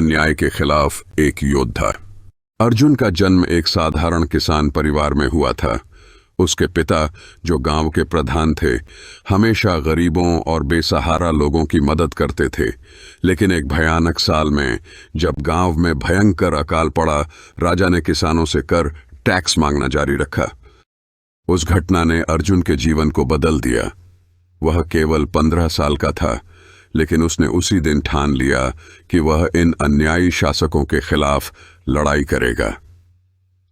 अन्याय के खिलाफ एक योद्धा। अर्जुन का जन्म एक साधारण किसान परिवार में हुआ था। उसके पिता, जो गांव के प्रधान थे, हमेशा गरीबों और बेसहारा लोगों की मदद करते थे। लेकिन एक भयानक साल में जब गांव में भयंकर अकाल पड़ा, राजा ने किसानों से कर टैक्स मांगना जारी रखा। उस घटना ने अर्जुन के जीवन को बदल दिया। वह केवल 15 साल का था, लेकिन उसने उसी दिन ठान लिया कि वह इन अन्यायी शासकों के खिलाफ लड़ाई करेगा।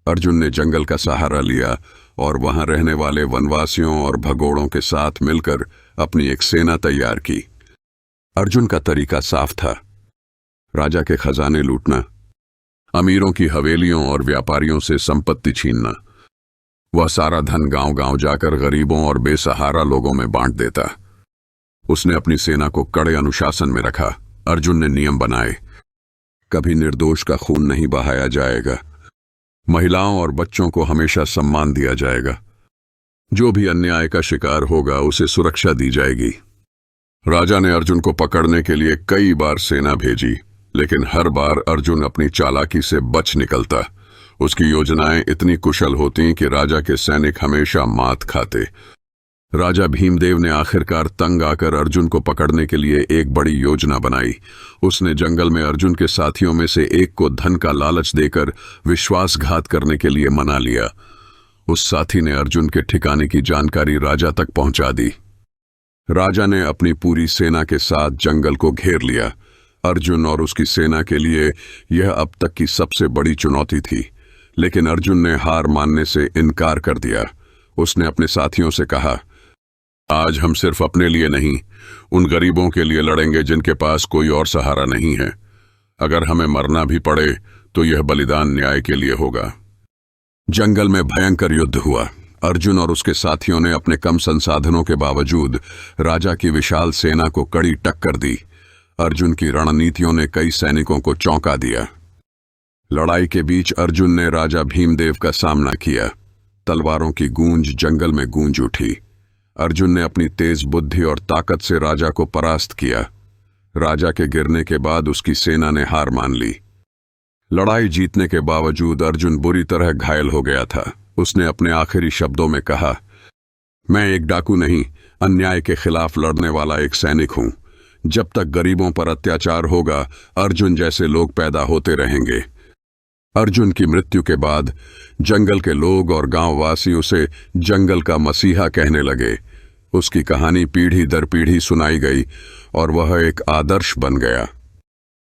अर्जुन ने जंगल का सहारा लिया और वहां रहने वाले वनवासियों और भगोड़ों के साथ मिलकर अपनी एक सेना तैयार की। अर्जुन का तरीका साफ था, राजा के खजाने लूटना, अमीरों की हवेलियों और व्यापारियों से संपत्ति छीनना। वह सारा धन गांव-गांव जाकर गरीबों और बेसहारा लोगों में बांट देता। उसने अपनी सेना को कड़े अनुशासन में रखा। अर्जुन ने नियम बनाए, कभी निर्दोष का खून नहीं बहाया जाएगा, महिलाओं और बच्चों को हमेशा सम्मान दिया जाएगा, जो भी अन्याय का शिकार होगा उसे सुरक्षा दी जाएगी। राजा ने अर्जुन को पकड़ने के लिए कई बार सेना भेजी, लेकिन हर बार अर्जुन अपनी चालाकी से बच निकलता। उसकी योजनाएं इतनी कुशल होती कि राजा के सैनिक हमेशा मात खाते। राजा भीमदेव ने आखिरकार तंग आकर अर्जुन को पकड़ने के लिए एक बड़ी योजना बनाई। उसने जंगल में अर्जुन के साथियों में से एक को धन का लालच देकर विश्वासघात करने के लिए मना लिया। उस साथी ने अर्जुन के ठिकाने की जानकारी राजा तक पहुंचा दी। राजा ने अपनी पूरी सेना के साथ जंगल को घेर लिया। अर्जुन और उसकी सेना के लिए यह अब तक की सबसे बड़ी चुनौती थी, लेकिन अर्जुन ने हार मानने से इनकार कर दिया। उसने अपने साथियों से कहा, आज हम सिर्फ अपने लिए नहीं, उन गरीबों के लिए लड़ेंगे जिनके पास कोई और सहारा नहीं है। अगर हमें मरना भी पड़े तो यह बलिदान न्याय के लिए होगा। जंगल में भयंकर युद्ध हुआ। अर्जुन और उसके साथियों ने अपने कम संसाधनों के बावजूद राजा की विशाल सेना को कड़ी टक्कर दी। अर्जुन की रणनीतियों ने कई सैनिकों को चौंका दिया। लड़ाई के बीच अर्जुन ने राजा भीमदेव का सामना किया। तलवारों की गूंज जंगल में गूंज उठी। अर्जुन ने अपनी तेज बुद्धि और ताकत से राजा को परास्त किया। राजा के गिरने के बाद उसकी सेना ने हार मान ली। लड़ाई जीतने के बावजूद अर्जुन बुरी तरह घायल हो गया था। उसने अपने आखिरी शब्दों में कहा, मैं एक डाकू नहीं, अन्याय के खिलाफ लड़ने वाला एक सैनिक हूं। जब तक गरीबों पर अत्याचार होगा, अर्जुन जैसे लोग पैदा होते रहेंगे। अर्जुन की मृत्यु के बाद जंगल के लोग और गांववासी उसे जंगल का मसीहा कहने लगे। उसकी कहानी पीढ़ी दर पीढ़ी सुनाई गई और वह एक आदर्श बन गया।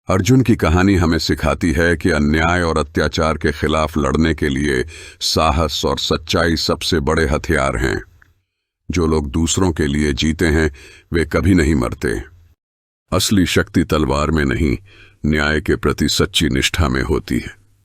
अर्जुन की कहानी हमें सिखाती है कि अन्याय और अत्याचार के खिलाफ लड़ने के लिए साहस और सच्चाई सबसे बड़े हथियार हैं। जो लोग दूसरों के लिए जीते हैं वे कभी नहीं मरते। असली शक्ति तलवार में नहीं, न्याय के प्रति सच्ची निष्ठा में होती है।